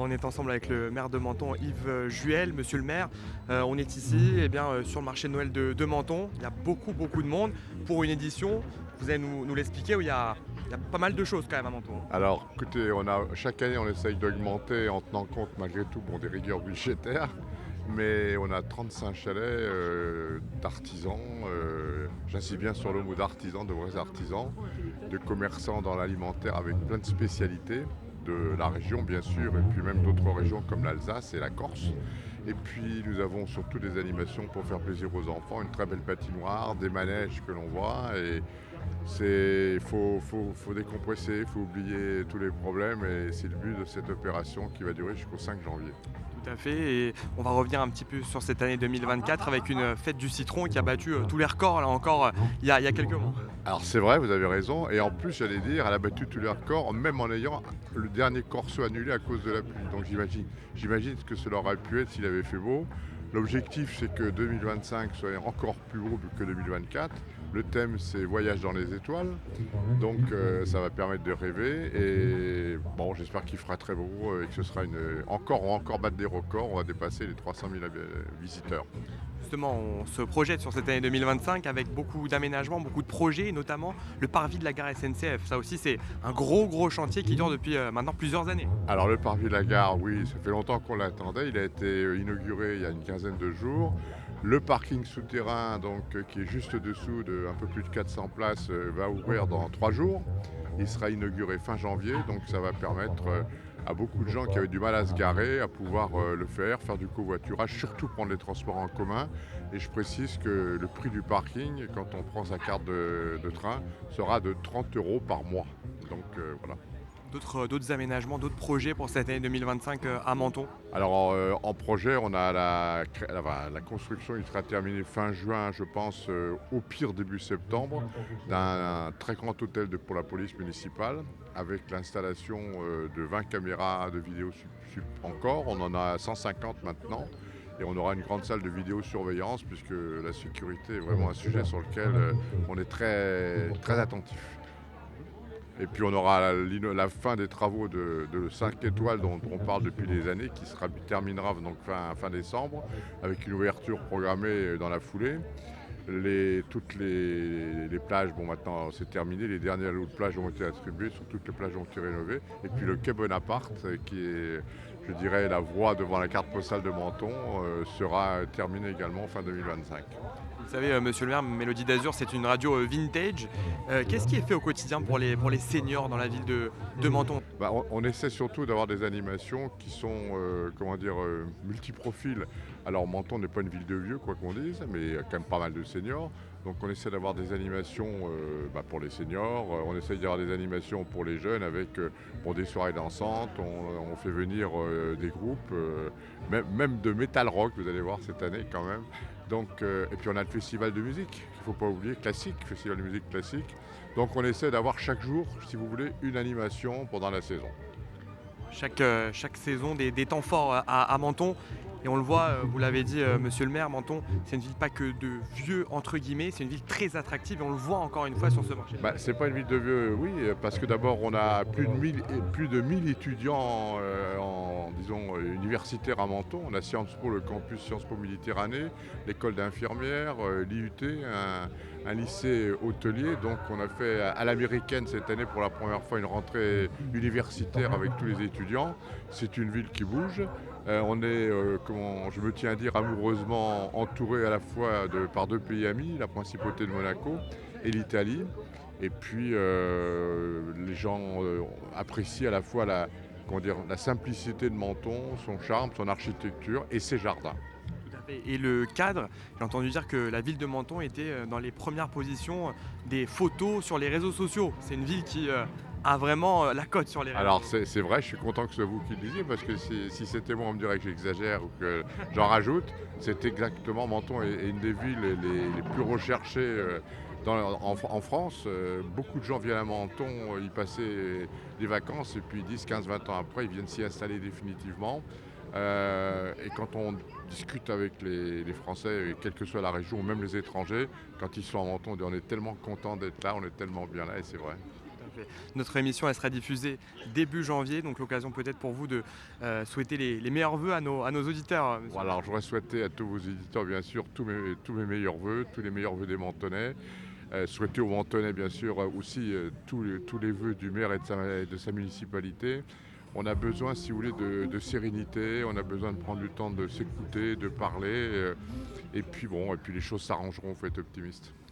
On est ensemble avec le maire de Menton, Yves Juel. Monsieur le maire, on est ici sur le marché de Noël de Menton. Il y a beaucoup de monde pour une édition. Vous allez nous l'expliquer où il y a pas mal de choses quand même à Menton. Alors, écoutez, chaque année, on essaye d'augmenter en tenant compte malgré tout des rigueurs budgétaires, mais on a 35 chalets d'artisans, j'insiste bien sur le mot d'artisans, de vrais artisans, de commerçants dans l'alimentaire avec plein de spécialités, de la région bien sûr, et puis même d'autres régions comme l'Alsace et la Corse. Et puis nous avons surtout des animations pour faire plaisir aux enfants, une très belle patinoire, des manèges que l'on voit. Et faut décompresser, il faut oublier tous les problèmes et c'est le but de cette opération qui va durer jusqu'au 5 janvier. Tout à fait. Et on va revenir un petit peu sur cette année 2024 avec une fête du citron qui a battu tous les records là encore il y a quelques mois. Alors c'est vrai, vous avez raison, et en plus j'allais dire, elle a battu tous les records, même en ayant le dernier corso annulé à cause de la pluie. Donc j'imagine ce que cela aurait pu être s'il avait fait beau. L'objectif c'est que 2025 soit encore plus beau que 2024. Le thème c'est Voyage dans les étoiles, donc ça va permettre de rêver. Et bon, j'espère qu'il fera très beau et que ce sera on va encore battre des records, on va dépasser les 300 000 visiteurs. Justement, on se projette sur cette année 2025 avec beaucoup d'aménagements, beaucoup de projets, et notamment le parvis de la gare SNCF. Ça aussi, c'est un gros chantier qui dure depuis maintenant plusieurs années. Alors le parvis de la gare, oui, ça fait longtemps qu'on l'attendait. Il a été inauguré il y a une quinzaine de jours. Le parking souterrain, qui est juste dessous de un peu plus de 400 places, va ouvrir dans 3 jours. Il sera inauguré fin janvier, donc ça va permettre à beaucoup de gens qui avaient du mal à se garer à pouvoir le faire du covoiturage, surtout prendre les transports en commun. Et je précise que le prix du parking, quand on prend sa carte de train, sera de 30 € par mois. Donc voilà. D'autres aménagements, d'autres projets pour cette année 2025 à Menton. Alors en projet, on a la construction, il sera terminé fin juin, je pense, au pire début septembre, d'un très grand hôtel pour la police municipale, avec l'installation de 20 caméras de vidéo encore. On en a 150 maintenant. Et on aura une grande salle de vidéosurveillance, puisque la sécurité est vraiment un sujet sur lequel on est très attentif. Et puis on aura la fin des travaux de 5 étoiles dont on parle depuis des années, qui terminera donc fin décembre, avec une ouverture programmée dans la foulée. Toutes les plages, bon maintenant c'est terminé, les derniers lots de plages ont été attribués, sur toutes les plages ont été rénovées. Et puis le quai Bonaparte, qui est, je dirais, la voie devant la carte postale de Menton, sera terminé également fin 2025. Vous savez, monsieur le maire, Mélodie d'Azur, c'est une radio vintage. Qu'est-ce qui est fait au quotidien pour les seniors dans la ville de Menton? On essaie surtout d'avoir des animations qui sont multiprofils. Alors Menton n'est pas une ville de vieux, quoi qu'on dise, mais il y a quand même pas mal de seniors. Donc on essaie d'avoir des animations pour les seniors, on essaie d'avoir des animations pour les jeunes avec des soirées dansantes, on fait venir des groupes, même de metal rock, vous allez voir cette année quand même. Donc, et puis on a le festival de musique, qu'il ne faut pas oublier, festival de musique classique. Donc on essaie d'avoir chaque jour, si vous voulez, une animation pendant la saison. Chaque saison, des temps forts à Menton. Et on le voit, vous l'avez dit, monsieur le maire, Menton, c'est une ville pas que de vieux, entre guillemets, c'est une ville très attractive et on le voit encore une fois sur ce marché. C'est pas une ville de vieux, oui, parce que d'abord on a plus de 1000 étudiants universitaires à Menton. On a Sciences Po, le campus Sciences Po Méditerranée, l'école d'infirmières, l'IUT, un lycée hôtelier. Donc on a fait à l'américaine cette année pour la première fois une rentrée universitaire avec tous les étudiants. C'est une ville qui bouge. On est, je me tiens à dire, amoureusement entouré à la fois par 2 pays amis, la principauté de Monaco et l'Italie. Et puis les gens apprécient à la fois la simplicité de Menton, son charme, son architecture et ses jardins. Tout à fait. Et le cadre, j'ai entendu dire que la ville de Menton était dans les premières positions des photos sur les réseaux sociaux. C'est une ville qui a vraiment la cote sur les réseaux. Alors c'est vrai, je suis content que ce soit vous qui le disiez, parce que si c'était moi, on me dirait que j'exagère ou que j'en rajoute. C'est exactement, Menton est une des villes les plus recherchées en France. Beaucoup de gens viennent à Menton y passer des vacances, et puis 10, 15, 20 ans après, ils viennent s'y installer définitivement. Et quand on discute avec les Français, quelle que soit la région, ou même les étrangers, quand ils sont à Menton, on dit on est tellement content d'être là, on est tellement bien là, et c'est vrai. fait. Notre émission, elle sera diffusée début janvier, donc l'occasion peut-être pour vous de souhaiter les meilleurs vœux à nos auditeurs. Monsieur. Voilà, alors j'aurais souhaité à tous vos éditeurs, bien sûr, tous mes meilleurs vœux, tous les meilleurs vœux des Mentonnais. Souhaiter aux Mentonnais, bien sûr, aussi tous les vœux du maire et de sa municipalité. On a besoin, si vous voulez, de sérénité, on a besoin de prendre le temps de s'écouter, de parler. Et puis bon, et puis les choses s'arrangeront, il faut être optimiste.